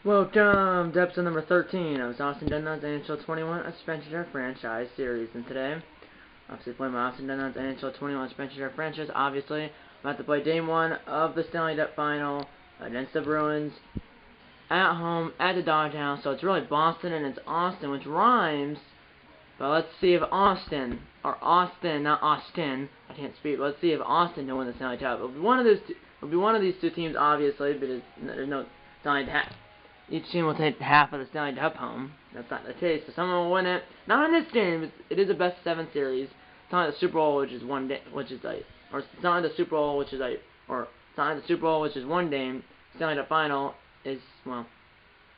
Welcome to episode number 13 of Austin Dunlop's NHL 21 Suspension Draft Franchise Series. And today, obviously playing my Austin Dunlop's NHL 21 Suspension Draft Franchise. Obviously, I'm about to play Game 1 of the Stanley Cup Final against the Bruins at home at the Doghouse. So it's really Boston and it's Austin, which rhymes. But let's see if Austin, or Austin, not Austin, I can't speak. Let's see if Austin can win the Stanley Cup. It'll be one of these two teams, obviously, but there's no Stanley Cup. Each team will take half of the Stanley Cup home. That's not the case, so someone will win it. Not in this game. It is a best 7 series. It's not like the Super Bowl, which is one day, or it's not like the Super Bowl, which is one game. Stanley Cup Final is, well,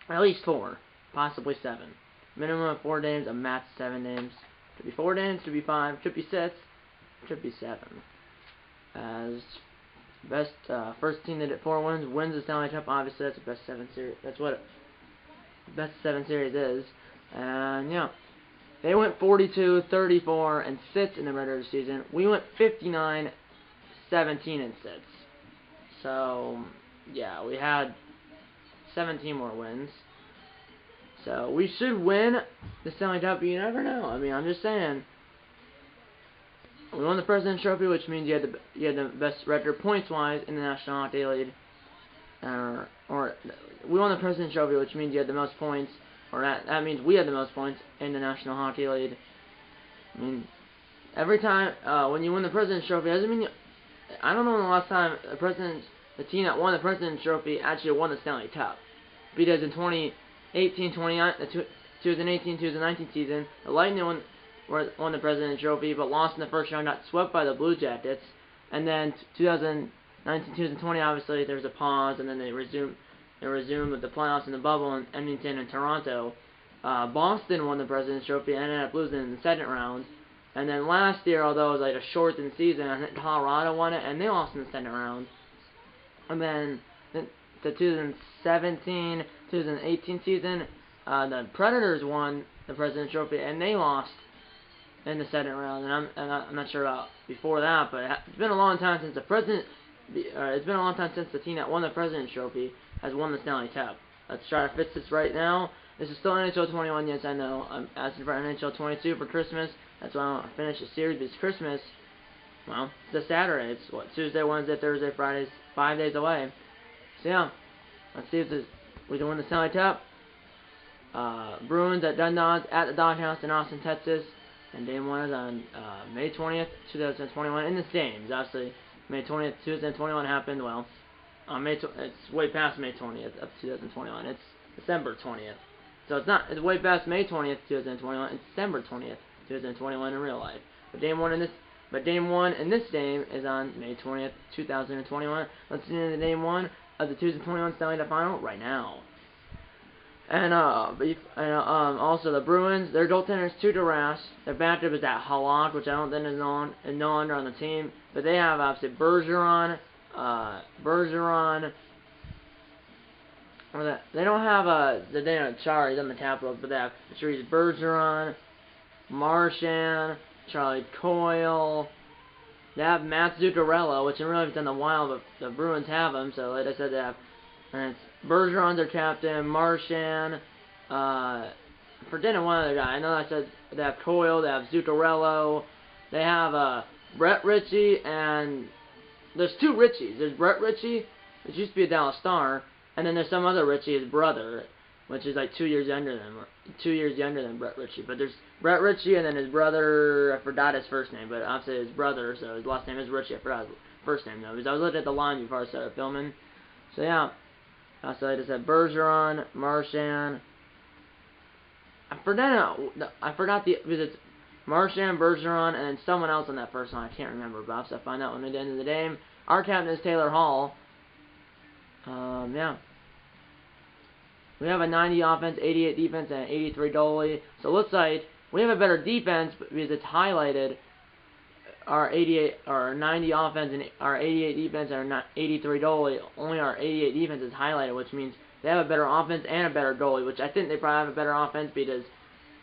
at least 4, possibly 7. Minimum of 4 games, a max 7 games. Could be 4 games, could be 5, could be 6, could be 7. As best first team that at 4 wins the Stanley Cup. Obviously, that's the best 7 series. That's what best 7 series is. And yeah, they went 42, 34, and 6 in the regular season. We went 59, 17, and 6. So yeah, we had 17 more wins. So we should win the Stanley Cup. But you never know. I mean, I'm just saying. We won the President's Trophy, which means you had the best record points-wise in the National Hockey League. Or we won the President's Trophy, which means you had the most points, or that means we had the most points in the National Hockey League. I mean, every time when you win the President's Trophy, doesn't mean I don't know when the last time the team that won the President's Trophy actually won the Stanley Cup, because in 2018-2019 season, the Lightning won the President's Trophy, but lost in the first round, got swept by the Blue Jackets, and then 2019-2020, obviously there was a pause, and then they resumed with the playoffs in the bubble in Edmonton and Toronto. Boston won the President's Trophy and ended up losing in the second round, and then last year, although it was like a shortened season, I think Colorado won it, and they lost in the second round. And then the 2017-2018 season, the Predators won the President's Trophy, and they lost in the second round, and I'm not sure about before that, but it's been a long time since the team that won the President's Trophy has won the Stanley Cup. Let's try to fix this right now. This is still NHL 21, yes I know. I'm asking for NHL 22 for Christmas. That's why I want to finish the series, because Christmas, well, it's a Saturday. It's what, Tuesday, Wednesday, Thursday, Friday, 5 days away. So yeah, let's see if we can win the Stanley Cup. Bruins at Dundas at the Doghouse in Austin, Texas. And Game 1 is on May 20th, 2021. In this game, obviously, May 20th, 2021 happened, well, on it's way past May 20th of 2021. It's December 20th. So it's way past May 20th, 2021. It's December 20th, 2021 in real life. But Game 1 in this game is on May 20th, 2021. Let's get into Game 1 of the 2021 Stanley Cup Final right now. And also the Bruins, their goaltender is Tuukka Rask. Their backup is that Halak, which I don't think is no longer on the team. But they have obviously Bergeron. They don't have Zdeno Chara, he's on the Capitals, but they have Patrice Bergeron, Marchand, Charlie Coyle. They have Mats Zuccarello, which in real life it's done a while, but the Bruins have him. So like I said, they have. And it's Bergeron's their captain, Marchand, forgetting one other guy. I know I said they have Coyle, they have Zuccarello, they have Brett Ritchie, and there's 2 Ritchies. There's Brett Ritchie, which used to be a Dallas Star, and then there's some other Ritchie, his brother, which is like 2 years younger than Brett Ritchie. But there's Brett Ritchie, and then his brother, I forgot his first name, but obviously his brother, so his last name is Ritchie. I forgot his first name though, because I was looking at the line before I started filming. So yeah. So I just said Bergeron, Marchand. I forgot because it's Marchand, Bergeron, and then someone else on that first line. I can't remember, but I'll find out when at the end of the game. Our captain is Taylor Hall. Yeah. We have a 90 offense, 88 defense, and an 83 goalie. So it looks like we have a better defense because it's highlighted. Our 90 offense and our 88 defense and our 83 goalie. Only our 88 defense is highlighted, which means they have a better offense and a better goalie, which I think they probably have a better offense because,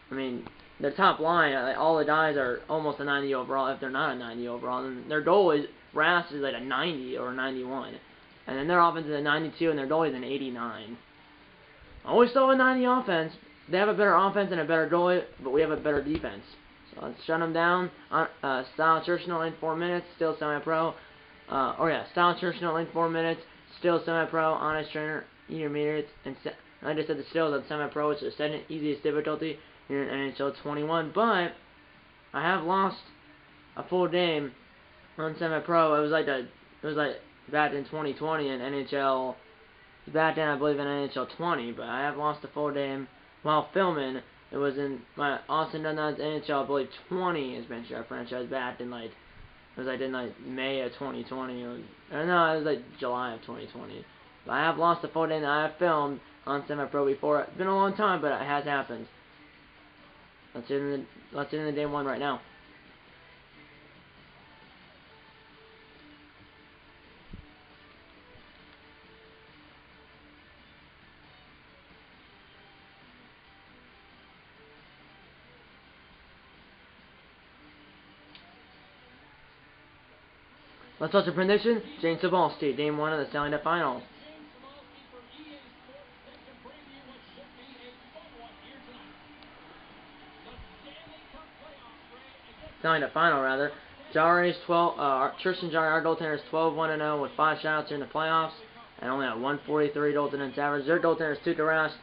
I mean, their top line, all the guys are almost a 90 overall, if they're not a 90 overall. And their goalie, Rask, is like a 90 or 91. And then their offense is a 92 and their goalie is an 89. Always still behind the offense. They have a better offense and a better goalie, but we have a better defense. So let's shut them down. Style Churchill in 4 minutes, still semi-pro. Style Churchill in 4 minutes, still semi-pro. Honest trainer, intermediate, and like I said, the still is semi-pro, which is the second easiest difficulty here in NHL 21. But I have lost a full game on semi-pro. It was like back in 2020 in NHL. Back then, I believe in NHL 20, but I have lost a full game while filming. It was in my Austin Dunlop's NHL, I believe 20 Adventure Draft franchise back in it was in May of 2020. It was like July of 2020. But I have lost a full game that I have filmed on semi-pro before. It's been a long time, but it has happened. Let's get into game 1 right now. Let's watch the prediction. James Sabalski, Game 1 of the Stanley Cup Final. Stanley Cup Final, rather. Jari's 12. Tristan Jarry, our goaltender, is 12-1-0 with 5 shutouts here in the playoffs, and only at 143 goaltending average. Their goaltender is Tuukka Rask,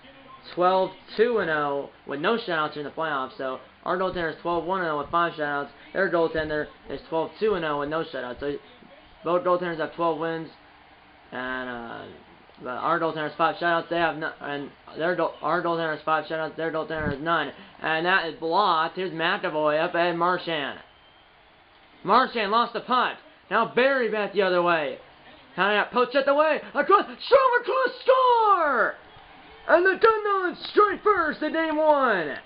12-2-0 with no shutouts here in the playoffs. So our goaltender is 12-1-0 with 5 shutouts. Their goaltender is 12-2-0 with no shutouts. So both goaltenders have 12 wins, and but our goaltender has 5 shutouts. They have and our goaltender has 5 shutouts. Their goaltender has none, and that is blocked. Here's McAvoy up ahead. Marchand lost the punt. Now Barry back the other way. Counting out, poached the way across. Strom across, score! And the Dunlop straight first in Game 1.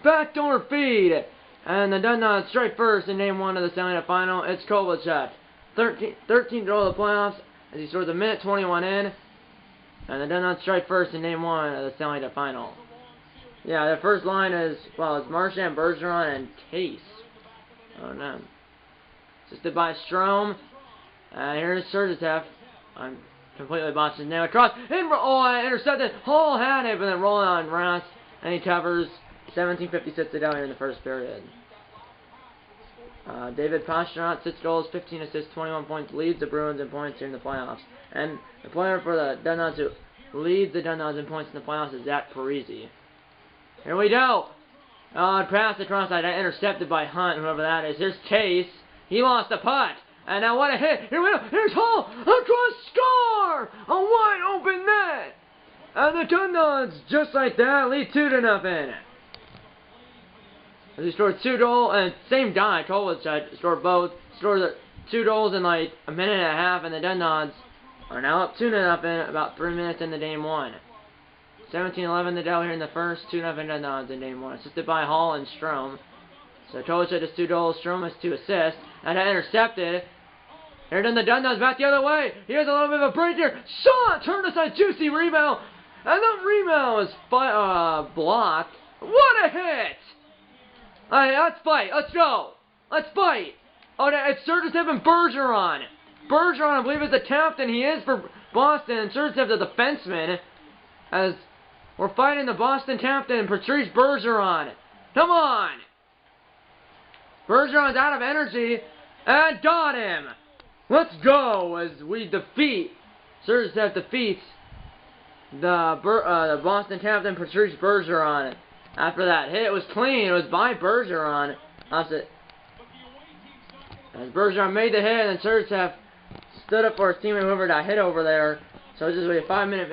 Backdoor feed, and the Dunlop straight first in Game 1 of the Stanley Cup Final. It's Kovalchuk. 13th goal of the playoffs as he scores a minute 21 in. And the Dunlop strike first in Game 1 of the Stanley Cup Final. Yeah, the first line is, it's Marchand, Bergeron, and Case. Oh, no. Assisted by Strome. Here's Sergachev. I'm completely botched his name. Across. I intercepted. Hall had it, but then rolling on Rask. And he covers. 17:56 to go here in the first period. David Pastrnak, 6 goals, 15 assists, 21 points, leads the Bruins in points here in the playoffs. And the player for the Dunlop who leads the Dunlop in points in the playoffs is Zach Parise. Here we go. Pass across, intercepted by Hunt, whoever that is. Here's Case. He lost the putt. And now what a hit. Here we go. Here's Hall. Across, score! A wide open net. And the Dunlops, just like that, lead 2-0. He scored 2 goals, and same guy, Kovalchuk, scored both. Scored 2 goals in like a minute and a half, and the Dunlops are now up 2-0 about 3 minutes into Game 1. 17-11 to go here in the first, 2-0 Dunlops in Game 1. Assisted by Hall and Strome. So Kovalchuk has 2 goals, Strome has 2 assists, and intercepted. Here then the Dunlops back the other way. Here's a little bit of a break here. Shot! Turned aside, juicy rebound. And the rebound is blocked. What a hit! Alright, let's fight. Let's go. Let's fight. Oh, it's Sergachev and Bergeron. Bergeron, I believe, is the captain. He is for Boston. And Sergachev, the defenseman. As we're fighting the Boston captain, Patrice Bergeron. Come on. Bergeron's out of energy. And got him. Let's go as we defeat. Sergachev defeats the Boston captain, Patrice Bergeron. After that hit, it was clean. It was by Bergeron. Opposite. As Bergeron made the hit, and Sergachev stood up for his teammate, whoever got hit over there. So it's just a 5-minute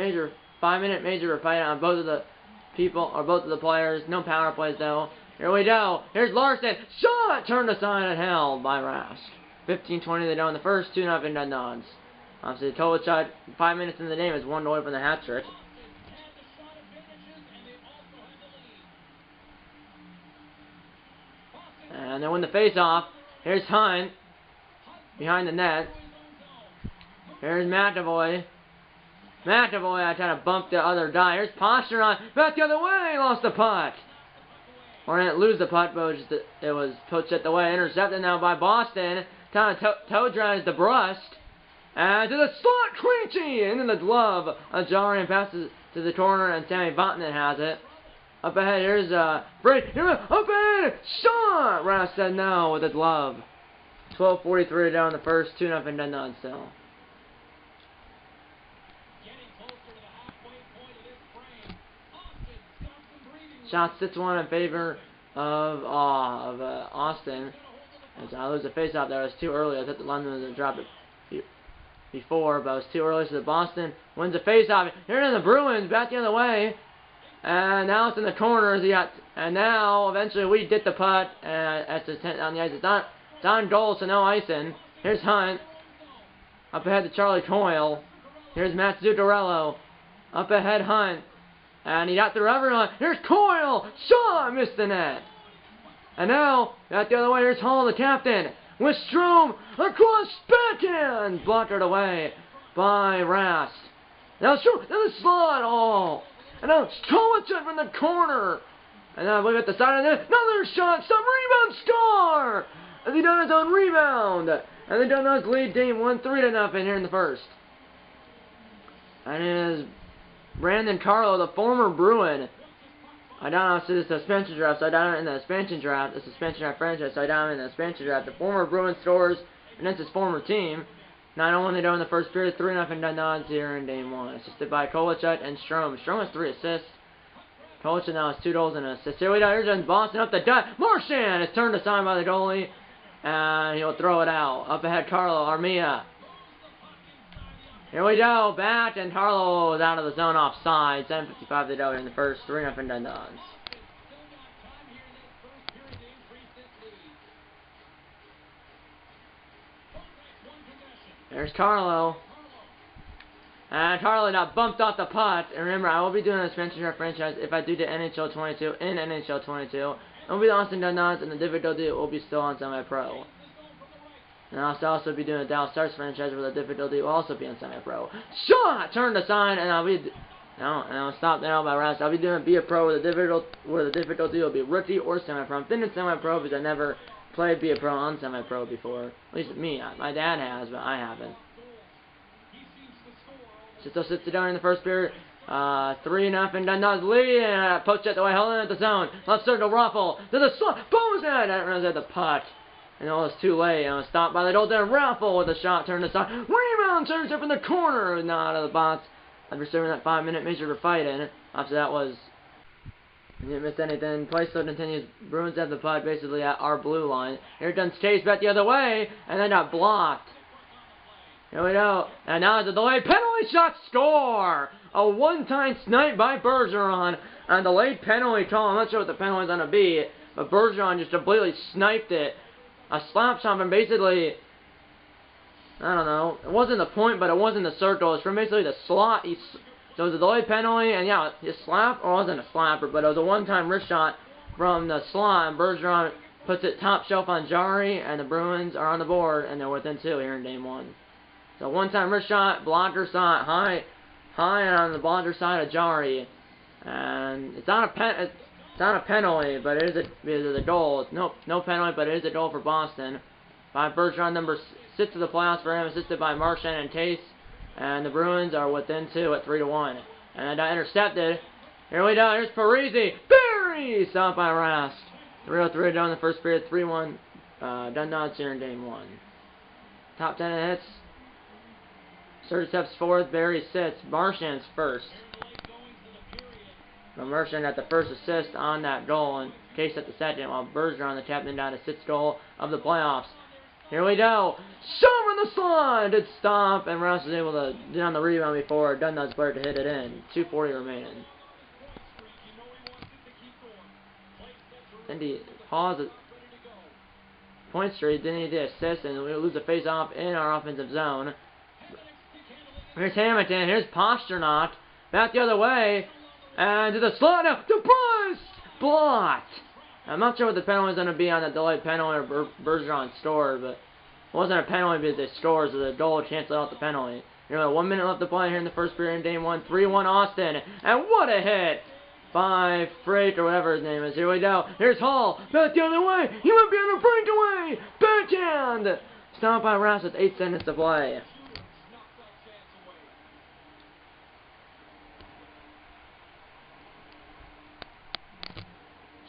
major fight on both of the people, or both of the players. No power plays though. Here we go. Here's Larson. Shot! Turned aside and held by Rask. 15-20 to go in the first. 2-0 Dunlops. Obviously, Kovalchuk, 5 minutes in the game, is 1 away from the hat trick. And they win the face-off. Here's Hunt behind the net. Here's McAvoy. I tried to bump the other guy. Here's Pastrnak. Back the other way. Lost the puck. Or didn't lose the puck, but it was poached at the way. Intercepted now by Boston. Kind of toe drags the Brust. And to the slot, Creechy! Into the glove. Jarring passes to the corner, and Sammy Vatanen has it. Up ahead, here's Brady. Up ahead! Shot! Rouse said no with the glove. 12:43 down in the first, 2-0 Dundon still. Shot 6-1 in favor of Austin. As I lose the face-off there, it was too early. I thought the London was going to drop it before, but it was too early, so the Boston wins the face-off. Here in the Bruins, back the other way. And now it's in the corners. And now, eventually, we did the putt. At the 10th on the ice. It's on goal, so no icing. Here's Hunt. Up ahead to Charlie Coyle. Here's Matt Zuccarello. Up ahead, Hunt. And he got through everyone. Here's Coyle. Shaw missed the net. And now, back the other way, here's Hall, the captain. With Strome. Across backhand. Blocked away by Rast. Now Strome. Now the slot. Oh. And now Stolicek from the corner. And now look at the side of the net. Another shot. Some rebound score. And he done his own rebound. And the Donuts lead team 1-3 here in the first. And it is Brandon Carlo, the former Bruin. I don't know if the suspension draft, so I down in the suspension draft, the suspension draft franchise, so I down in the suspension draft. The former Bruin scores against his former team. 9-1 they in the first period, 3-0 Dundons here in game 1. Assisted by Kovalchuk and Strome. Strome has 3 assists. Kovalchuk now has 2 goals and an assist. Here we go, here's Boston up the dot. Marchand is turned aside by the goalie. And he'll throw it out. Up ahead, Carlo Armia. Here we go, back, and Carlo is out of the zone offside. 7:55 to go in the first, 3-0 Dundons. There's Carlo. And Carlo now bumped off the putt. And remember, I will be doing a suspension draft franchise if I do the NHL 22 in NHL 22. It will be the Austin Dundons, and the difficulty will be still on semi-pro. And I'll also be doing a Dallas Stars franchise where the difficulty will also be on semi-pro. Shot! Turned aside, and I'll stop there by Rast. I'll be doing Be a Pro where the difficulty will be rookie or semi-pro. I've been in semi-pro because I never played Be a Pro on semi-pro before. At least me. My dad has, but I haven't. Still sits it down in the first period. 3-0 Dundons lead, and poach at the way, holding at the zone. Left circle, Ruffle to the slot. Bonehead! I didn't realize at the putt. And it was too late. And it was stopped by the goaltender. Ruffle with a shot turned aside. Rebound turns up in the corner. Not out of the box. After serving that 5-minute major for fighting. After that was. You didn't miss anything. Play still continues. Bruins have the putt basically at our blue line. Here comes Chase back the other way. And then got blocked. Here we go. And now it's a delayed penalty shot. Score! A one-time snipe by Bergeron. And delayed penalty call. I'm not sure what the penalty is going to be. But Bergeron just completely sniped it. A slap shot from basically, I don't know, it wasn't the point, but it wasn't the circle. It's from basically the slot. So it was a delayed penalty, and yeah, his slap, or it wasn't a slapper, but it was a one-time wrist shot from the slot, and Bergeron puts it top shelf on Jari, and the Bruins are on the board, and they're within 2 here in game 1. So one-time wrist shot, blocker shot, high on the blocker side of Jari, and it's not a penalty, but it is a goal. It's no penalty, but it is a goal for Boston. By Bergeron, number 6 of the playoffs for him, assisted by Marchand and Tace. And the Bruins are within 2 at 3-1. And intercepted. Here we go. Here's Parisi. Barry! Stopped by Rast. 3-3 down in the first period. 3-1. Dundons here in game 1. Top 10 hits. Surge steps fourth. Barry sits. Marchand's first. Marchand got the first assist on that goal, and Case at the second, while Bergeron, the captain, down to 6th goal of the playoffs. Here we go. Shot from the slide. Did stop, and Rouse was able to get on the rebound before Dundon's player to hit it in. 2:40 remaining. And he paused the point streak. Then he did assist, and we lose the face-off in our offensive zone. Here's Hamilton. Here's Pasternak. Back the other way. And to the slot now, to Price! Blocked! I'm not sure what the penalty is going to be on the delayed penalty or Bergeron scored, but it wasn't a penalty because they scored, so the goal canceled out the penalty. You know, 1 minute left to play here in the first period in game 1. 3-1 Austin. And what a hit by Frake or whatever his name is. Here we go. Here's Hall. Back the other way. He might be on a breakaway. Backhand. Stopped by Rouse with 8 seconds to play.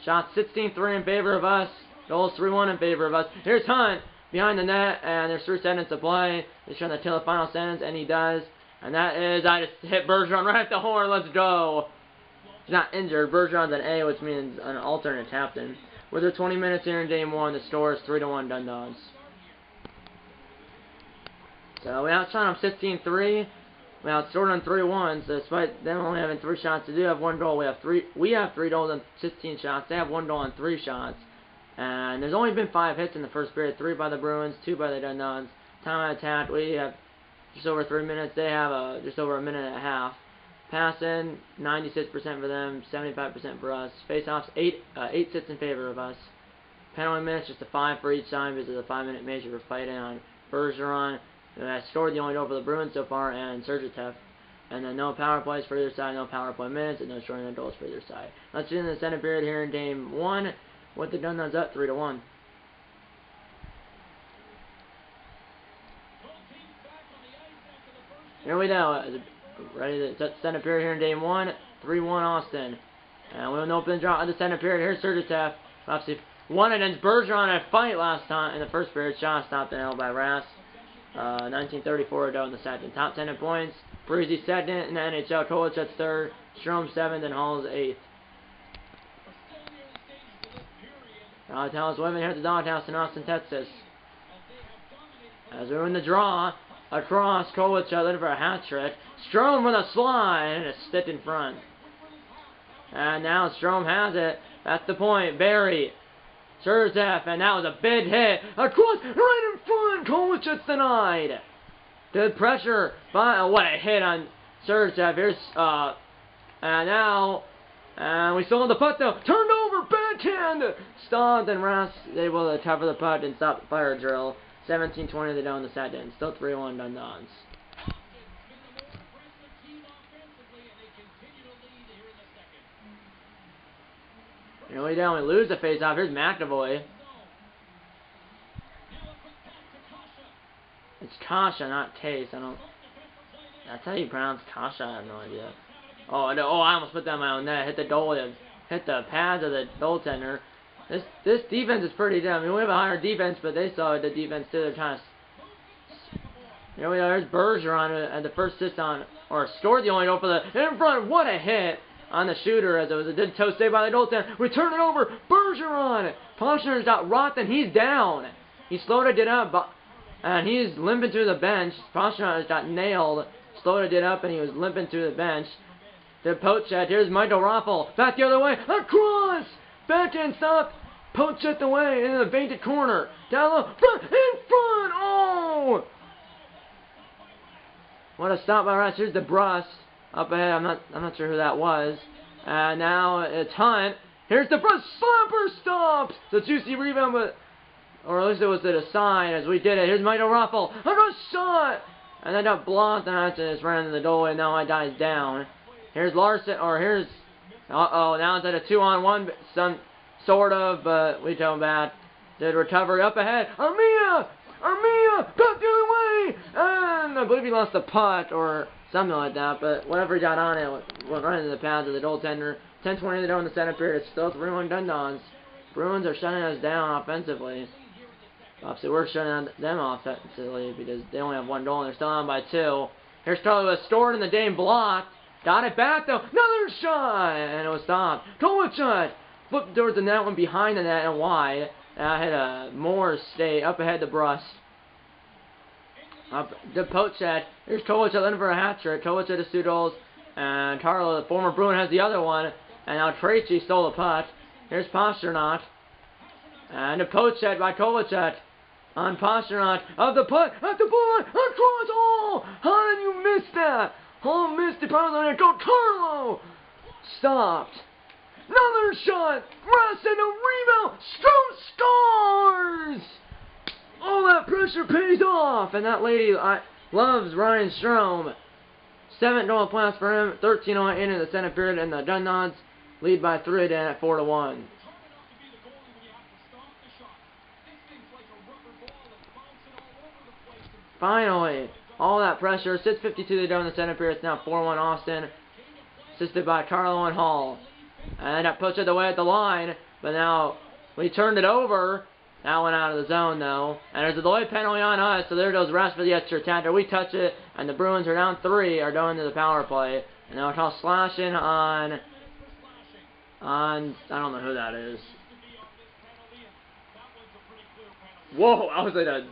Shots 16-3 in favor of us. Goals 3-1 in favor of us. Here's Hunt behind the net, and there's 3 seconds to play. He's trying to till the final sentence, and he does. And that is, I just hit Bergeron right at the horn. Let's go. He's not injured. Bergeron's an A, which means an alternate captain. With the 20 minutes here in Game 1, the score is 3-1 Dun Dogs. So we outshot them 16-3. We outscored them 3-1. So despite them only having 3 shots, they do have 1 goal. We have 3 goals on 16 shots. They have 1 goal on 3 shots. And there's only been 5 hits in the first period. 3 by the Bruins, 2 by the Dun Dogs. Time attack, we have just over 3 minutes. They have just over a minute and a half. Passing, 96% for them, 75% for us. Face-offs, 8 sits in favor of us. Penalty minutes, just a 5 for each side because of the 5-minute major for fighting on Bergeron. And I scored the only goal for the Bruins so far, and Sergachev. And then no power plays for either side, no power play minutes, and no scoring of goals for either side. Let's get into the second period here in Game 1 with the Dun Dogs up 3-1. Here we go. Ready to set the second period here in Game 1. 3-1 Austin. And we'll open the draw of the second period. Here's Sergachev. Obviously, won against Bergeron in a fight last time in the first period. Shot stopped and held by Rass. 1934 ago in the second. Top 10 in points. Breezy second in the NHL. Kovalchuk's third. Strome 7th and Hall's 8th. Doghouse women here at the Doghouse in Austin, Texas. As we're in the draw, across Kovalchuk looking for a hat trick. Strome with a slide and a stick in front. And now Strome has it. That's the point. Barry. Sergachev, and that was a big hit. Across, right in front. Kovalchuk's denied. Good pressure by what a hit on Sergachev. Here's and now we still have the puck though. Turned over, backhand. Stopped and Rass able to cover the puck and stop the fire drill. 17-20 they down the second. Still 3-1 Dun Dogs. Here we go. We lose the face-off. Here's McAvoy. It's Kasha, not Case. That's how you pronounce Kasha. I have no idea. Oh, no, I almost put that in my own net. Hit the goal. Hit the pads of the goaltender. This defense is pretty dumb. I mean, we have a higher defense, but they saw the defense too. They're trying to. Here we go. There's Bergeron at the first assist on, or scored the only goal for the in front. What a hit on the shooter as it was a good toe save by the goaltender. We turn it over. Bergeron. Pasternak got rocked and he's down. He slowed it up, and he's limping to the bench. Pasternak got nailed. Slowed it up and he was limping to the bench. The Pochette. Here's Michael Raffel. Back the other way. Across. Backhand stop. Pochette away into the painted corner. Down low. Front. In front. Oh! What a stop by Rass. Here's the Brust. Up ahead, I'm not sure who that was. And now it's Hunt. Here's the Brust. Slapper stops. The juicy rebound, or at least it was at a sign as we did it. Here's Michael Raffel. Another shot. And then got blocked and I just ran into the goal and now my guy's down. Here's Larson, or here's now it's at a 2-on-1, some sort of, but we tell him back. Did recovery up ahead. Armia, back the other way, and I believe he lost the putt or something like that. But whatever he got on it, went right into the pads of the goaltender. 10-20 to go in the second period. It's still 3-1 Dun Dogs. Bruins are shutting us down offensively. Obviously, we're shutting them offensively because they only have 1 goal and they're still on by 2. Here's Charlie was stored in the game, blocked. Got it back though. Another shot, and it was stopped. Kovalchuk flipped towards the net, one behind the net and wide. And hit a more stay up ahead the Brust. Up the Pochette. Here's Kovalchuk looking for a hat trick. Kovalchuk has 2 goals, and Carlo, the former Bruin, has the other one. And now Tracy stole the puck. Here's Pasternak, and the Pochette by Kovalchuk on Pasternak of the puck at the blue line across. Oh, how did you miss that? Oh, missed it. Pasternak go. Carlo stopped. Another shot. Rass and a rebound. Strome scores. All that pressure pays off, and that lady loves Ryan Strome. 7th goal of playoffs for him. 13-0 into the second period, and the Dun Dogs lead by 3 then at 4-1. Finally, all that pressure. 6:52 to go in the second period. It's now 4-1 Austin. Assisted by Carlo and Hall. And that pushed it away at the line. But now we turned it over. That went out of the zone, though. And there's a delay penalty on us, so there goes Rest for the extra attacker. We touch it, and the Bruins are down 3, are going to the power play. And now it's all slashing on, I don't know who that is. Whoa, I was going to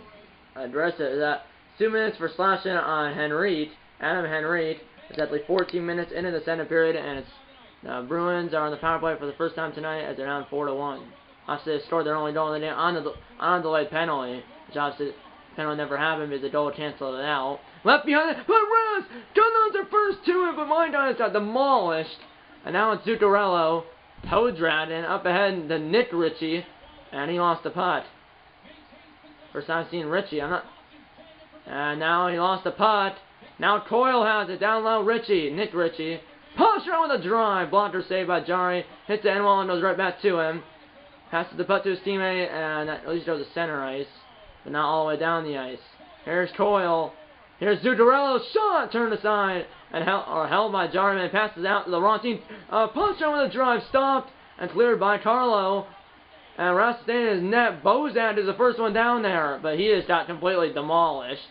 address it. Is that 2 minutes for slashing on Henrique, Adam Henrique. It's actually 14 minutes into the second period, and it's Bruins are on the power play for the first time tonight as they're down 4-1. Obviously, they scored their only goal on a delayed penalty, which obviously penalty never happened because the goal canceled it out. Left behind it, but Rest! Gunnons are first to it, but my guys got demolished. And now it's Zuccarello, toe-dragging up ahead to Nick Ritchie, and he lost the putt. First time I've seen Ritchie, and now he lost the putt. Now Coyle has it, down low, Nick Ritchie. Push around with a drive, blocker saved by Jari, hits the end wall and goes right back to him. Passes the putt to his teammate, and that at least goes to center ice, but not all the way down the ice. Here's Coyle. Here's Zuccarello's shot, turned aside, and held by Jarman, passes out to the wrong team. Punch on with a drive, stopped, and cleared by Carlo. And Rest staying in his net. Bozak is the first one down there, but he just got completely demolished.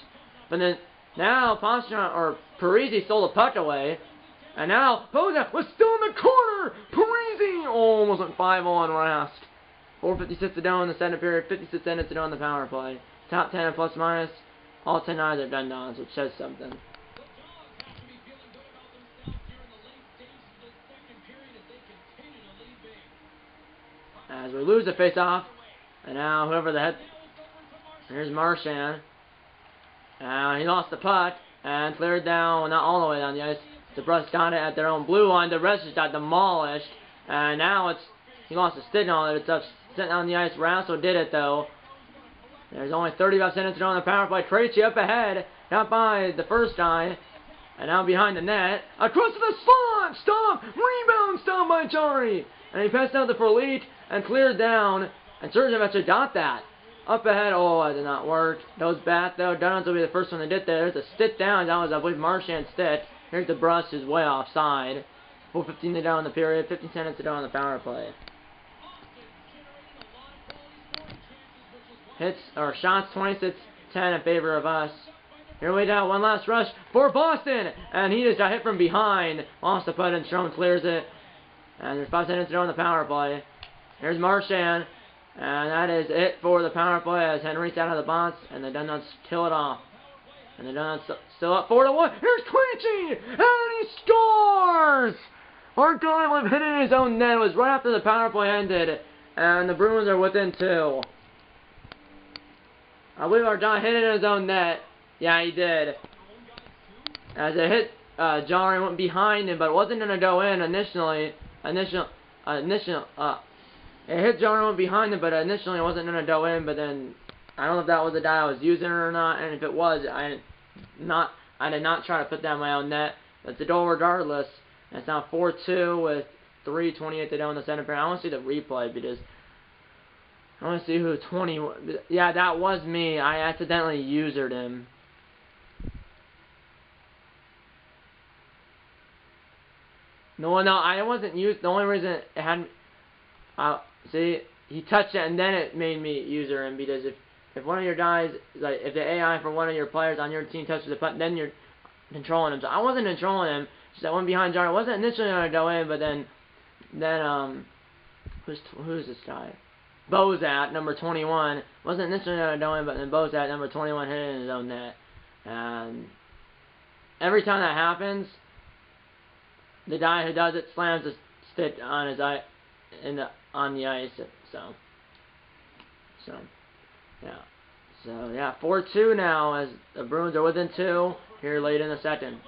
But then, now, Parisi stole the puck away. And now, Bozak was still in the corner! Parisi almost went 5-0 Rest. 4:56 to go in the second period, 56 minutes to go in the power play. Top 10 and plus minus, all 10 eyes are done downs, which says something. As we lose the face-off, and now whoever the head, here's Marchand. He lost the puck, and cleared down, well, not all the way down the ice. The Brush got it at their own blue line, the rest just got demolished, and now he lost a stick on it, it's up. Sitting on the ice, Rasso did it though. There's only 35 seconds to go on the power play. Krejci up ahead, not by the first guy, and now behind the net. Across to the slot, stop, rebound, stop by Jari, and he passed out the Frolik and cleared down, and Sergeant actually got that. Up ahead, oh, that did not work. Goes back though. Dunnons will be the first one to get there. There's a stick down. That was, I believe, Marchand's stick. Here's the Brush, who's way offside. 4:15 to go in the period. 15 seconds to go on the power play. Shots 26-10 in favor of us. Here we go, one last rush for Boston, and he just got hit from behind. Lost the putt, and Strom clears it. And there's 5 seconds to go on the power play. Here's Marchand, and that is it for the power play as Henrique's out of the box, and the Dunnons kill it off. And the Dunnons still up 4-1. Here's Krejci, and he scores! Our guy was hitting his own net. It was right after the power play ended, and the Bruins are within 2. I believe our guy hit it in his own net. Yeah, he did. As it hit Jari, went behind him, but it wasn't going to go in initially. It hit Jari, went behind him, but initially it wasn't going to go in. But then I don't know if that was the guy I was using or not, and if it was, I did not try to put that in my own net. It's a goal regardless. And it's now 4-2 with 3:28 to go in the center period. I want to see the replay because I want to see who 20... Yeah, that was me. I accidentally usered him. No, I wasn't used. The only reason it had... see, he touched it and then it made me user him because if one of your guys... like if the AI for one of your players on your team touches the button, then you're controlling him. So I wasn't controlling him. Just that one behind Jar. I wasn't initially going to go in, but then who's this guy? Bozak, number 21, wasn't initially going to go in, but then Bozak, number 21, hit it in his own net. And every time that happens, the guy who does it slams the stick on his on the ice. So yeah, 4-2 now as the Bruins are within 2 here late in the second.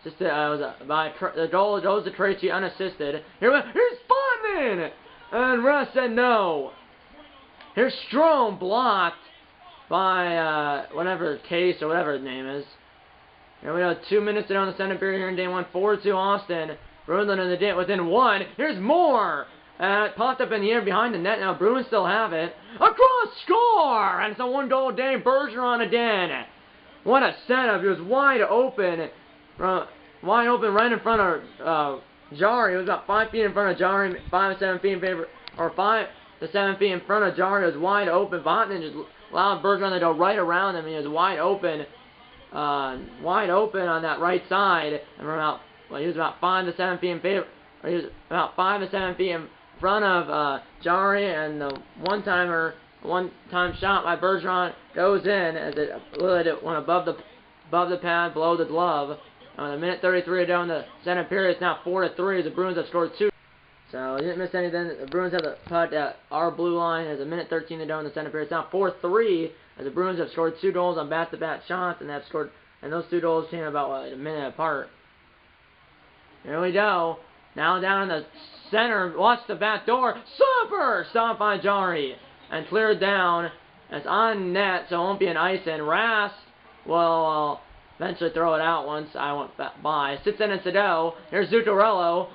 Just the goal goes to Krejci unassisted. Here's Bodman! And Russ said no. Here's Strom blocked by whatever Case or whatever his name is. Here we go, 2 minutes to go in the second period here in game 1. 4-2 Austin. Bruins in the net within 1. Here's Moore. It popped up in the air behind the net. Now Bruins still have it. Across, score! And it's a 1-goal game. Bergeron again. What a setup. He was wide open. wide open right in front of Jari. It was about 5 feet in front of Jari, 5 to 7 feet in favor, or 5 to 7 feet in front of Jari. It was wide open. Vatanen just allowed Bergeron to go right around him. He was wide open on that right side, and he was about 5 to 7 feet in favor. Or he was about 5 to 7 feet in front of Jari, and the one-time shot by Bergeron goes in as it went above the pad, below the glove. A minute 33 to go in the second period. It's now 4-3 as the Bruins have scored 2. So he didn't miss anything. The Bruins have the putt at our blue line. There's a minute 13 to go in the second period. It's now 4-3 as the Bruins have scored 2 goals on back-to-back shots, and those 2 goals came about a minute apart. Here we go. Now down in the center. Watch the back door. Super! Stopped by Jari and cleared down. It's on net, so it won't be an ice in. Rast will eventually throw it out once I went by. 6 innings to go. Here's Zuccarello.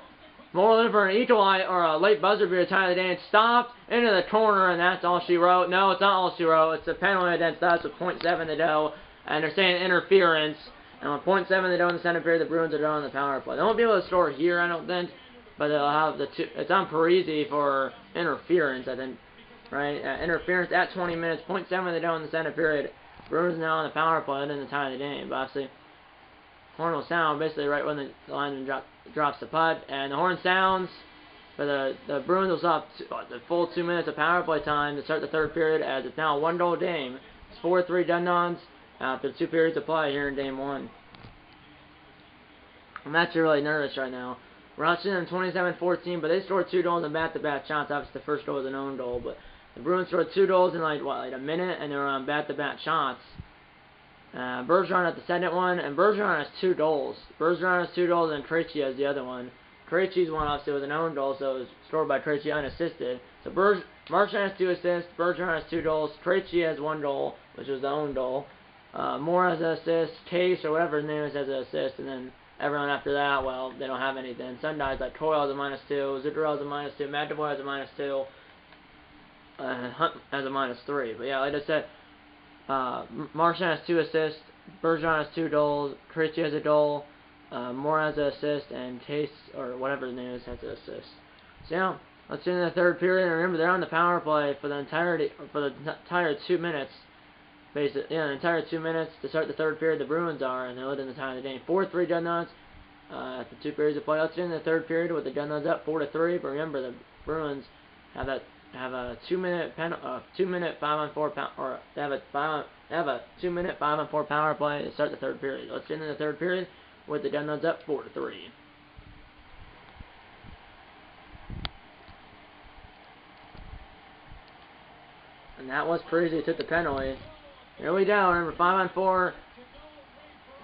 More looking for an equalizer or a late buzzer beater tie of the day. It's stopped into the corner, and that's all she wrote. No, it's not all she wrote. It's a penalty against us with .7 to go, and they're saying interference. And with .7 to go in the center period, the Bruins are done on the power play. They won't be able to score here, I don't think, but they'll have it's on Parisi for interference, I think. Right? Interference at 20 minutes. .7 to go in the center period. Bruins now on the power play and in the tie of the game. But obviously, horn will sound basically right when the lineman drops the putt. And the horn sounds for the Bruins will stop the full 2 minutes of power play time to start the third period, as it's now a 1-goal game. It's 4-3 Dundons after 2 periods of play here in game 1. I'm actually really nervous right now. We're outshooting them 27-14, but they scored 2 goals in back-to-back shots. Obviously, the first goal was an own goal, but the Bruins scored 2 goals in like a minute, and they were on back-to-back shots. Bergeron at the second one, and Bergeron has 2 goals. Bergeron has 2 goals, and Krejci has the other one. Krejci's one obviously was an own goal, so it was scored by Krejci unassisted. So Marchand has 2 assists, Bergeron has 2 goals, Krejci has 1 goal, which was the own goal. Moore has an assist, Case or whatever his name is has an assist, and then everyone after that, well, they don't have anything. Sundial's like Coyle has a -2, Zuccarello has a -2, Matt DeBoer has a -2. Hunt has a -3. But yeah, like I said, Marchand has 2 assists, Bergeron has 2 goals, Krejci has a goal, Moore has an assist, and Case, or whatever his name is, has an assist. So yeah, let's get into the third period. And remember, they're on the power play for the entire 2 minutes. Basically, yeah, the entire 2 minutes to start the third period. The Bruins are, and they're leading the time of the game. 4-3 Dundons after 2 periods of play. Let's get into the third period with the Dundons up 4-3. But remember, the Bruins have a 2-minute 5-on-4 power play to start the third period. Let's get into the third period with the Dundons up 4-3. And that was Parisi who took the penalty. Here we go. Remember, 5-on-4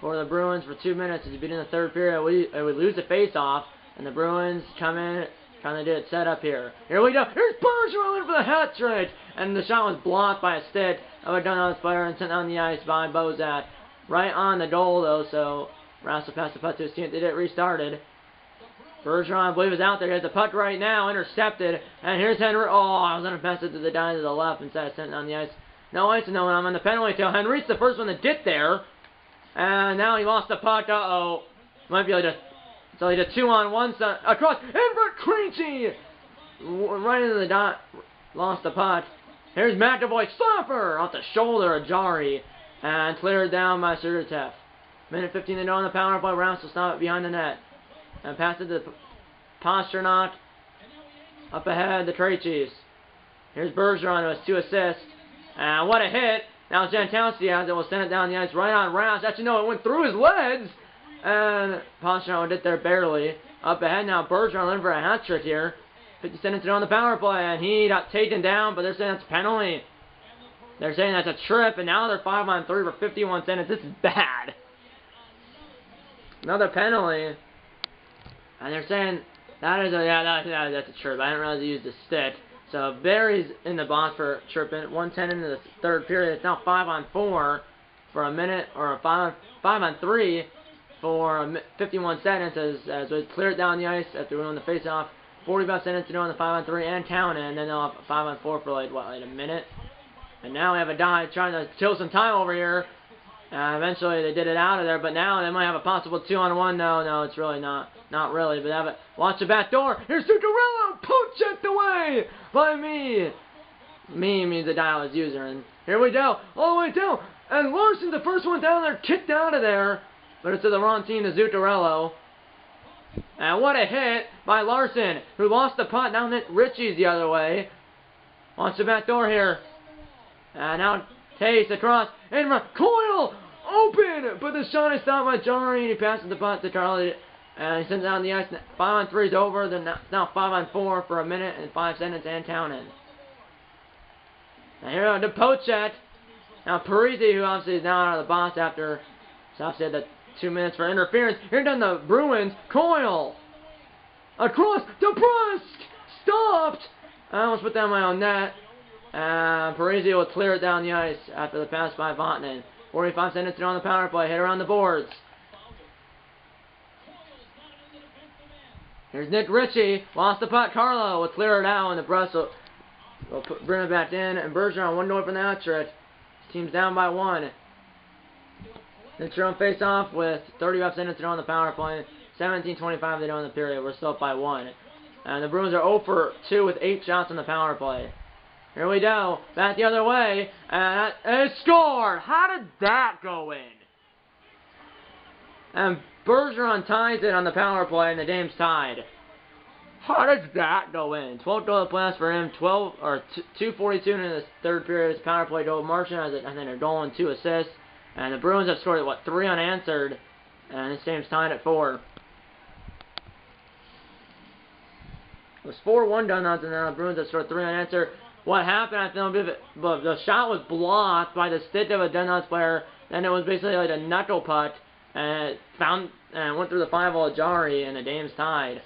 for the Bruins for 2 minutes. As you begin the third period, we lose the face-off, and the Bruins come in trying to do it set up here. Here we go. Here's Bergeron for the hat trick, and the shot was blocked by a stick of a Dundons player and sent on the ice by Bozak. Right on the goal, though, so Rast will pass the puck to his team. They did it restarted. Bergeron, I believe, is out there. He has the puck right now, intercepted. And here's Henry. Oh, I was going to pass it to the guy to the left instead of sending on the ice. No ice, no, I'm on the penalty kill. Henry's the first one to get there. And now he lost the puck. Uh-oh. Might be like a 2-on-1 side. Across. And for Krejci! Right into the dot. Lost the puck. Here's McAvoy. Stopper! Off the shoulder of Jari. And cleared down by Sudatev. Minute 15 to go on the power play. Rouse will stop it behind the net. And pass it to Pasternak. Up ahead, the Krejcis. Here's Bergeron who has 2 assists. And what a hit. Now Jankowski has it. Will send it down the ice right on Rouse. Actually, no, it went through his legs. And Pasternak did there barely. Up ahead now, Bergeron looking for a hat trick here. 50 seconds to go on the power play. And he got taken down, but they're saying that's a penalty. They're saying that's a trip. And now they're 5-on-3 for 51 seconds. This is bad. Another penalty. And they're saying that is that's a trip. I didn't realize he used a stick. So Barry's in the box for tripping. 1:10 into the third period. It's now 5-on-4 for a minute, or a 5-on-3 for 51 seconds as we clear it down the ice after we win the face-off. 45 seconds to go on the 5-on-3 and counting, and then they'll have 5-on-4 for like a minute. And now we have a dive trying to kill some time over here. Eventually they did it out of there, but now they might have a possible 2-on-1. No, it's really not really. But have it. Watch the back door. Here's Zuccarello. Poached away by me. Me means the guy I was using. And here we go. All the way down. And Larson's the first one down there, kicked out of there. But it's to the wrong team, to Zuccarello. And what a hit by Larson, who lost the putt. Now Richie's the other way. Watch the back door here. And now Taste across. And Coyle open. But the shot is stopped by Jari. He passes the putt to Charlie. And he sends it on the ice. 5-on-3 is over. Then now 5-on-4 for a minute and 5 seconds. And Townend. Now here on to Poachet. Now Parisi, who obviously is now out of the box after, so obviously had the 2 minutes for interference. Here done the Bruins. Coyle. Across. DeBrusque. Stopped. I almost put that in my own net. Parisi will clear it down the ice after the pass by Vatanen. 45 seconds to go on the power play. Hit around the boards. Here's Nick Ritchie. Lost the puck. Carlo will clear it out, and the Brussels will bring it back in. And Bergeron, 1-0 from the hat trick. Team's down by 1. Then on face-off with 35 seconds to go on the power play. 17:25 to go in the period. We're still up by 1. And the Bruins are 0 for 2 with 8 shots on the power play. Here we go. Back the other way. And score! How did that go in? And Bergeron ties it on the power play, and the game's tied. How does that go in? 12 goal playoffs for him. 2:42 in the third period. His power play goal. Martian has and then a goal and 2 assists. And the Bruins have scored 3 unanswered. And this game's tied at 4. It was 4-1 done and now the Bruins have scored 3 unanswered. What happened? I think the shot was blocked by the stick of a Dundas player. Then it was basically like a knuckle putt, and it went through the 5-hole Jari, and the game's tied.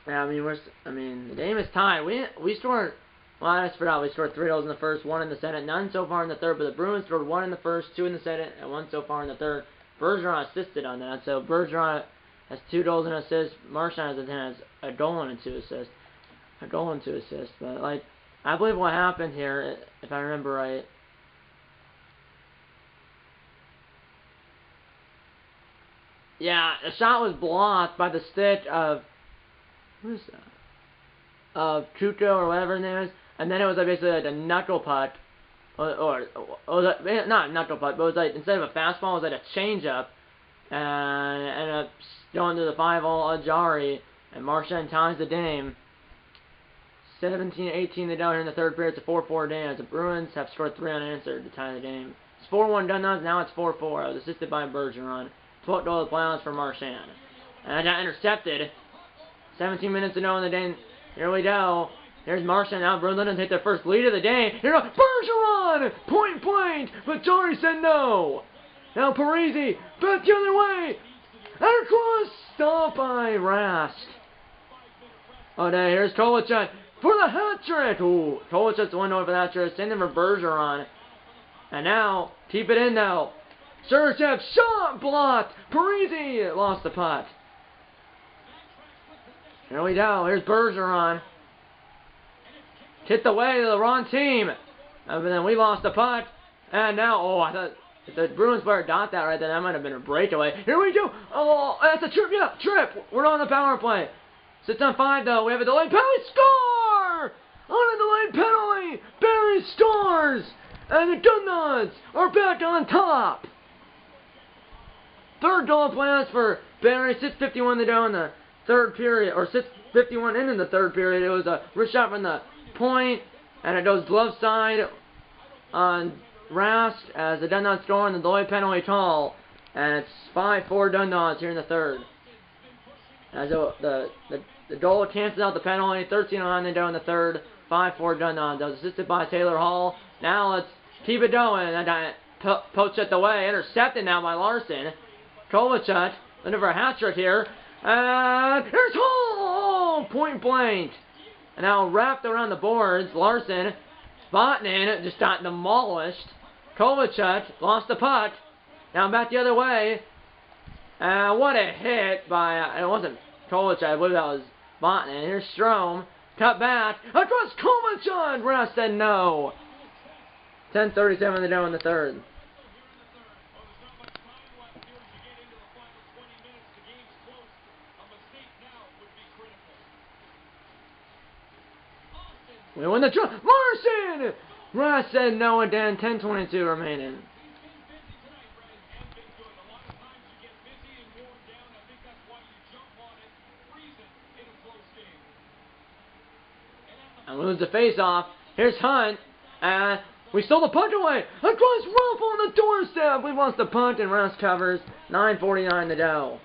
Yeah, I mean, the game is tied. We scored. Well, I just forgot. We scored 3 goals in the first, 1 in the second, none so far in the third. But the Bruins scored 1 in the first, 2 in the second, and 1 so far in the third. Bergeron assisted on that, so Bergeron has 2 goals and assists. Marchand has a goal and 2 assists. A goal and 2 assists. But like, I believe what happened here, if I remember right. Yeah, the shot was blocked by the stick of, who is that? Of Chucho or whatever his name is, and then it was basically like a knuckle putt, or not a knuckle putt, but it was like, instead of a fastball, it was like a changeup, and it ended up going to the 5-hole Jari, and Marchand ties the game. 17-18 to go here in the third period. It's a 4-4 game as the Bruins have scored 3 unanswered to tie the game. It's 4-1 done now it's 4-4. I was assisted by Bergeron. 12 goal of the playoffs for Marchand. And I got intercepted. 17 minutes to go in the game. Here we go. Here's Marchand now. Bruins let take their first lead of the day. Here goes Bergeron! Point blank! But Jari said no. Now Parisi back the other way. And across. Stopped by Rask. Oh, no, here's Kovalchuk for the hat trick. Ooh, Kovalchuk's the 1-0 for the hat trick. Send him for Bergeron. And now, keep it in now. Sergeyev shot blocked. Parisi lost the putt. Here we go. Here's Bergeron. Hit the way to the wrong team. And then we lost the putt. And now, I thought if the Bruins player got that right, then that might have been a breakaway. Here we go. Oh, that's a trip. Yeah, trip. We're on the power play. 6 on 5 though. We have a delayed penalty. Score! On a delayed penalty. Barry scores. And the Gunnuts are back on top. Third goal of playoffs for Barry. 6:51 to go in the third period, or 6:51 into the third period. It was a wrist shot from the point, and it goes glove side on Rask as the Gunnuts score on the delayed penalty call, and it's 5-4 Gunnuts here in the third. As the goal cancels out the penalty. 13-9 to go in the third. 5-4 Gunnuts. That was assisted by Taylor Hall. Now let's keep it going. And I poached it away. Intercepted now by Larson. Kovalchuk looking for a hat trick here. And here's Hall! Point blank. And now wrapped around the boards. Larson. Vatanen just got demolished. Kovalchuk lost the puck. Now back the other way. What a hit by, it wasn't Kovalchuk, I believe that was Vatanen. Here's Strome. Cut back. Across Kovalchuk! Rouse said no. 10:37 to go in the third. We win the draw. Martian! Russ said no again. 10:22 remaining. And we lose the face-off. Here's Hunt. And we stole the punt away. Across Ruff on the doorstep. We lost the punt and Russ covers. 9:49 to go.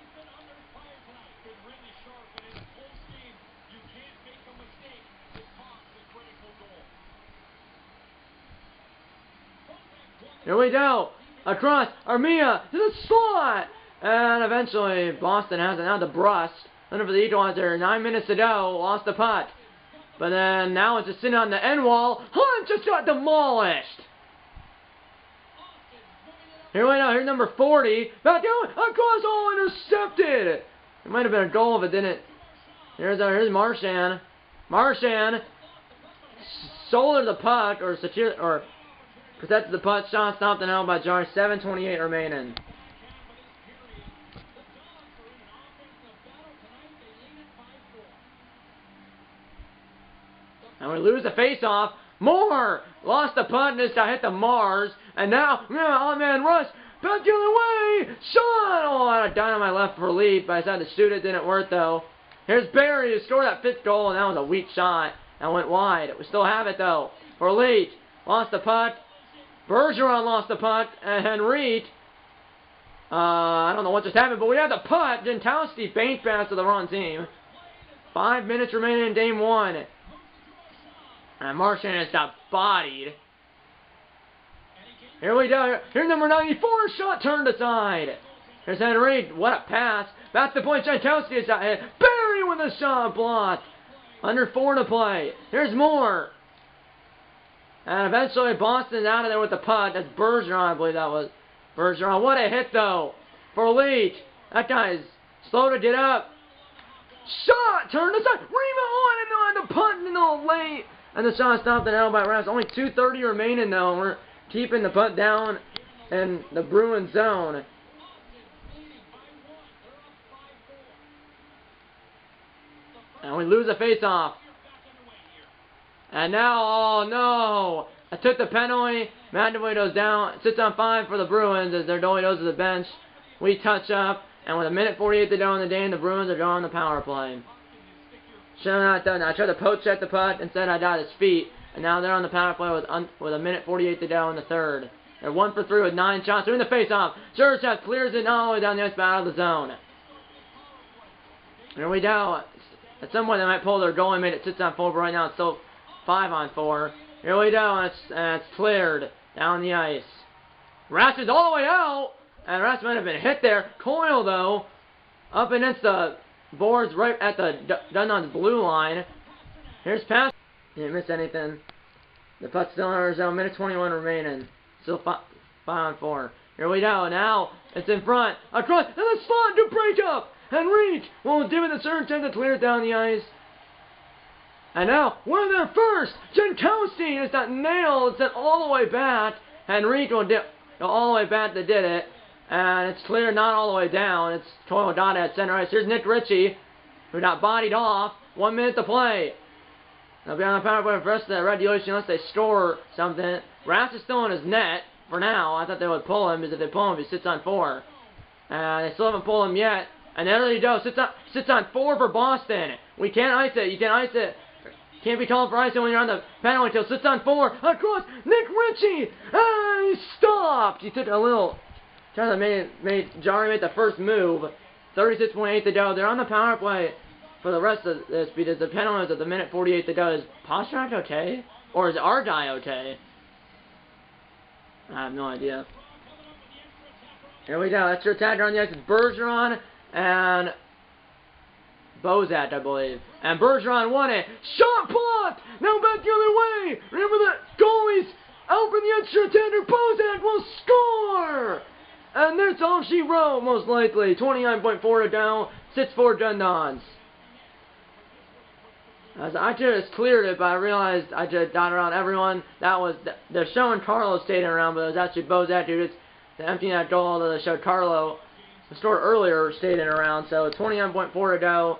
Here we go. Across Armia to the slot. And eventually Boston has it. Now the Brust. Under for the equalizer. 9 minutes to go. Lost the putt. But then now it's just sitting on the end wall. Hunt just got demolished. Here we go. Here's number 40. Back down. Across. Oh, intercepted. It might have been a goal if it didn't. Here's Marchand. Marchand sold the puck or protected the putt. Shot stopped and out by Jar. 7:28 remaining. And we lose the face-off. Moore lost the putt and this guy hit the Mars. And now, oh man, Rush back the other way. Shot! Oh, I had a dynamite left for lead, but I decided to shoot it. Didn't work though. Here's Barry who scored that 5th goal, and that was a weak shot. And went wide. We still have it though. For lead, lost the putt. Bergeron lost the putt, and Henrique. I don't know what just happened, but we have the putt. Jankowski bank pass to the wrong team. 5 minutes remaining in game 1. And Marchand has got bodied. Here we go. Here's number 94. Shot turned aside. Here's Henry. What a pass. Back to the point. Jankowski is out. Barry with a shot blocked. Under 4 to play. Here's Moore. And eventually Boston's out of there with the putt. That's Bergeron, I believe that was. Bergeron. What a hit, though. For Leach. That guy's slow to get up. Shot turned aside. Rebound and the punt in the late. And the shot stopped and out by Raps. Only 2:30 remaining though. And we're keeping the punt down in the Bruins zone. And we lose a face-off. And now, oh no! I took the penalty. McAvoy down. Sits on 5 for the Bruins as their goalie goes to the bench. We touch up. And with 1:48 to go in the game, the Bruins are going on the power play. Should have not done that. I tried to poke check the putt. Instead, I got his feet. And now they're on the power play with 1:48 to go in the 3rd. They're 1 for 3 with 9 shots. They're in the face-off. Jurchev clears it all the way down the ice, but out of the zone. Here we go. At some point, they might pull their goalie. Made it sits on 4, but right now it's still 5 on 4. Here we go, and it's cleared down the ice. Rash is all the way out. And Rash might have been hit there. Coyle, though, up against the boards right at the Dundon's blue line. Here's pass. Didn't miss anything. The puck's still in our zone. 1:21 remaining. Still 5 on 4. Here we go. Now it's in front. Across. And the slot to break up. And reach. Well, give it the surge to clear it down the ice. And now we're there first. Jankowski is that nail. It's sent all the way back. Henrique will go all the way back that did it. And it's clear, not all the way down. It's Toyodata at center ice. Here's Nick Ritchie, who got bodied off. 1 minute to play. They'll be on the power play for the rest of the regulation unless they score something. Rass is still in his net for now. I thought they would pull him, because if they pull him, he sits on 4. They still haven't pulled him yet. And there he goes. Sits on 4 for Boston. We can't ice it. You can't ice it. Can't be called for icing when you're on the penalty kill. Sits on 4. Across. Nick Ritchie. And he stopped. He took a little... Jarry made the first move. 36.8 to go. They're on the power play for the rest of this because the penalty is at 1:48 to go. Is Pastrnak okay? Or is our guy okay? I have no idea. Here we go. That's your attacker on the ice. It's Bergeron and Bozak, I believe. And Bergeron won it. Shot blocked! Now back the other way! Remember the goalie's out for the extra tender. Bozak will score! And that's all she wrote, most likely. 29.4 to go. 6-4 Dundons. I just cleared it, but I realized I just got around everyone. That was... They're showing Carlo skating around, but it was actually Bozak who just empty that goal, although they showed Carlo the score earlier skating around. So 29.4 to go.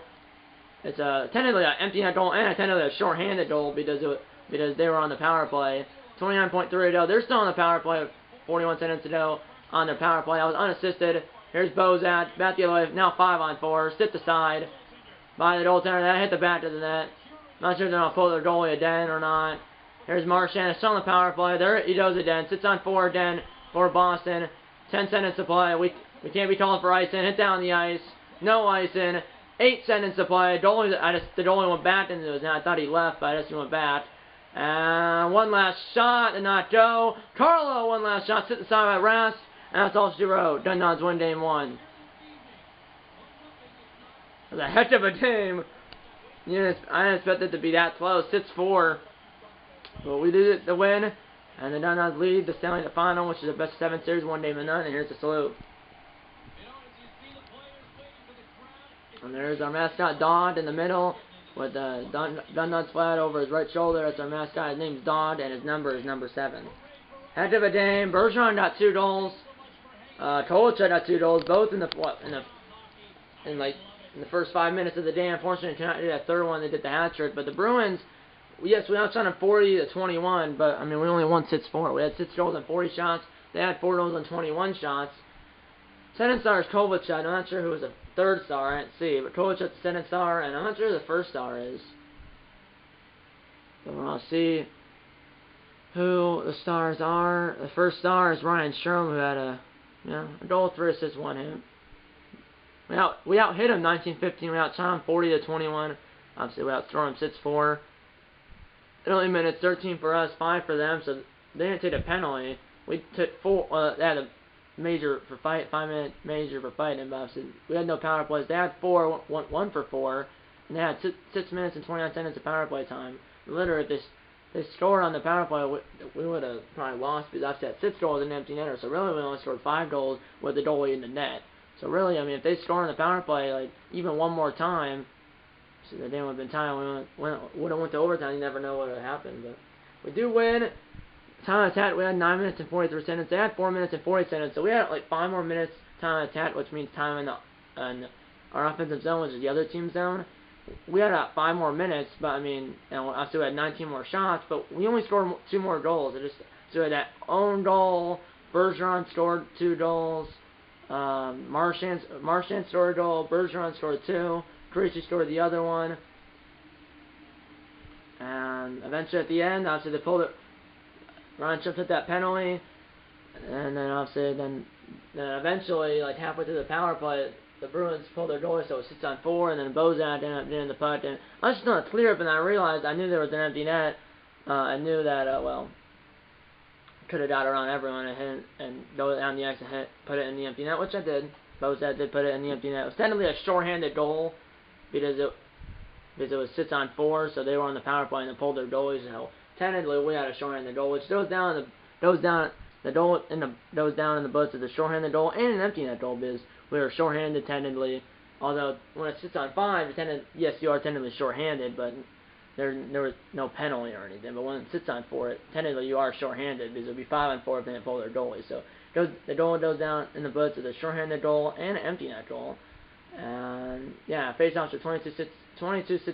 It's technically an empty net goal and technically a short-handed goal because it because they were on the power play. 29.3 to go. They're still on the power play. 41 seconds to go on their power play. I was unassisted. Here's Bozak. Back the other way. Now 5-on-4. Sit aside by the goaltender. That hit the back of the net. Not sure if they're going to pull their goalie again or not. Here's Marchand. Still on the power play. There he goes again. Sits on 4 again for Boston. 10 seconds to play. We can't be calling for icing. Hit down the ice. No icing. 8 seconds to play. The goalie went back into his net. I thought he left, but I guess he went back. And one last shot, did not go. Carlo, one last shot, sit aside by Rask, and that's all she wrote. Dundons win game 1. It was a heck of a game. Yeah, I didn't expect it to be that close. 6-4. But we did it to win, and the Dundons lead the Stanley Final, which is the best 7 series, 1 game and none, and here's the salute. And there's our mascot, Dodd, in the middle, with the Dundons flag over his right shoulder. That's our mascot. His name's Dodd, and his number is number 7. Heck of a game. Bergeron got 2 goals. Kovalchuk got 2 goals, both in the first 5 minutes of the day. Unfortunately, cannot do that third one. They did the hat trick. But the Bruins, yes, we outshot them 40-21. But I mean, we only won 6-4. We had 6 goals and 40 shots. They had 4 goals and 21 shots. Second star is Kovalchuk. I'm not sure who was the third star. I didn't see, but Kovalchuk's the second star, and I'm not sure who the first star is. So I'll see who the stars are. The first star is Ryan Strome, who had a goal, 3 assists, 1 hit. We out hit him 19-15. We outshot him 40-21. Obviously, we outthrow him 6-4. Penalty minutes 13 for us, 5 for them. So they didn't take a penalty. We took 4. They had a major for 5-minute major for fighting, but obviously we had no power plays. They had 4, 1 for 4, and they had 6 minutes and 29 seconds of power play time. Literally, if they scored on the power play, we would have probably lost, because obviously had 6 goals in an empty netter. So really, we only scored 5 goals with the goalie in the net. So really, I mean, if they score on the power play, like even one more time, so the game would have been tied. We would have went to overtime. You never know what would have happened, but we do win. Time attack, we had 9 minutes and 43 seconds. They had 4 minutes and 40 seconds. So we had like 5 more minutes time attack, which means time in our offensive zone, which is the other team's zone. We had 5 more minutes, but I mean, obviously we had 19 more shots, but we only scored 2 more goals. So we had that own goal. Bergeron scored 2 goals. Marchand scored a goal. Bergeron scored 2. Krejci scored the other one. And eventually at the end, obviously they pulled it. Ryan Strome took that penalty, and then obviously then eventually, like halfway through the power play, the Bruins pulled their goalie, so it was 6-on-4, and then Bozak ended up getting the puck, and I was just going to clear up, and I realized I knew there was an empty net. I knew that could have got around everyone and go down the ice and put it in the empty net, which I did. Bozak did put it in the empty net. It was technically a shorthanded goal because it was 6-on-4, so they were on the power play and they pulled their goalie. So technically, we had a shorthanded goal, which goes down in the books of the shorthanded goal and an empty net goal, because we were shorthanded technically. Although when it 6-on-5, yes, you are technically shorthanded, but there was no penalty or anything. But when it 6-on-4, technically you are shorthanded, because it would be 5-on-4 if they didn't pull their goalie. So the goal goes down in the books of the shorthanded goal and an empty net goal. And yeah, face-offs are 22-16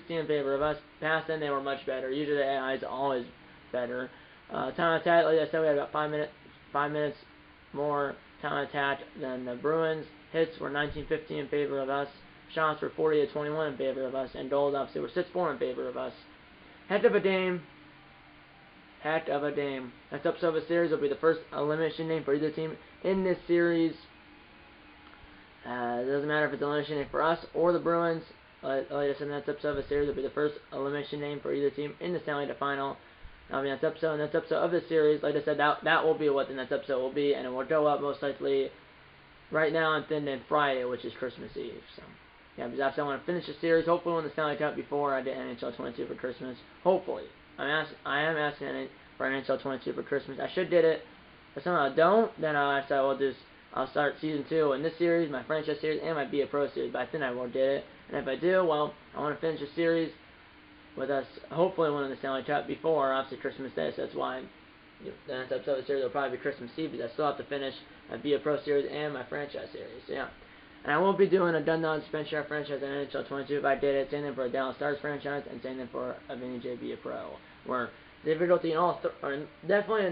in favor of us. Past then, they were much better. Usually the AI is always better. Time attack, like I said, we had about 5 minutes more time attack than the Bruins. Hits were 19-15 in favor of us. Shots were 40-21 in favor of us. And goals, obviously, were 6-4 in favor of us. Heck of a game. Heck of a game. Next episode of the series will be the first elimination game for either team in this series. It doesn't matter if it's elimination game for us or the Bruins. Like I said, next episode of the series will be the first elimination game for either team in the Stanley Final. That'll be next episode of the series. Like I said, that will be what the next episode will be, and it will go up most likely right now on Thin Day Friday, which is Christmas Eve. So yeah, because after I want to finish the series, hopefully win the Stanley Cup before I get NHL 22 for Christmas. Hopefully, I am asking for NHL 22 for Christmas. I should get it, but somehow I don't. Then I'll start season 2 in this series, my franchise series, and my BA Pro series. But I think I will get it. And if I do, well, I want to finish the series with us hopefully winning the Stanley Cup before, obviously, Christmas Day. So that's why the next episode of the series will probably be Christmas Eve, because I still have to finish my BA Pro series and my franchise series. So yeah. And I won't be doing a Dundon Spencer franchise in NHL 22 if I did it. Same thing for a Dallas Stars franchise, and same thing for a Vinny J BA Pro, where difficulty in all, or definitely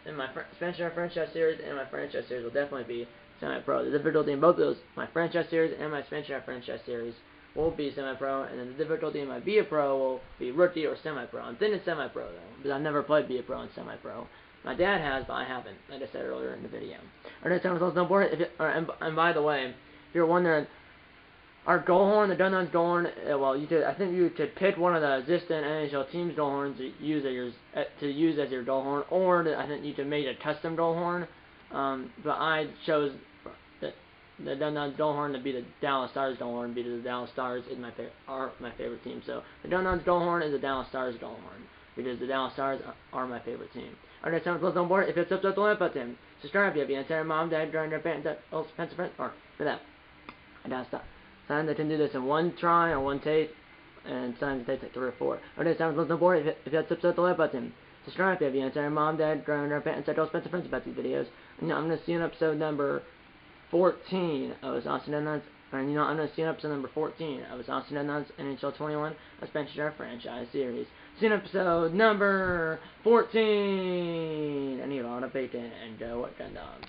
in my Spanish franchise series and my franchise series will definitely be semi-pro. The difficulty in both of those, my franchise series and my Spanish franchise series, will be semi-pro, and then the difficulty in my Be a Pro will be rookie or semi-pro. I'm thinking semi-pro though, because I've never played Be a Pro and semi-pro. My dad has, but I haven't, like I said earlier in the video. Alright, time with board. And by the way, if you're wondering, our goal horn, the Dun Dun's goal horn, well, I think you could pick one of the existing NHL teams' goal horns to use as your goal horn, or I think you could make a custom goal horn. But I chose the Dun Dun's goal horn to be the Dallas Stars goal horn, because the Dallas Stars are my favorite team. So the Dun Dun's goal horn is the Dallas Stars goal horn, because the Dallas Stars are my favorite team. Alright, time to close on board. If it's up to the like button, subscribe if you have your mom, dad, grandparents, Spencer friends, or for that. I gotta stop. Sometimes I can do this in one try or one take, and sometimes it takes like 3 or 4. Alright, time to close on board. If you have up to the like button, subscribe if you have your mom, dad, grandparents, Spencer friends about these videos. And I'm gonna see you in episode number 14 of Austin Deadlines. And I'm going to see you in episode number 14 of Austin Deadlines NHL 21, a Spencer Draft franchise series. See you in episode number 14. I need a lot of bacon and go what gun dogs.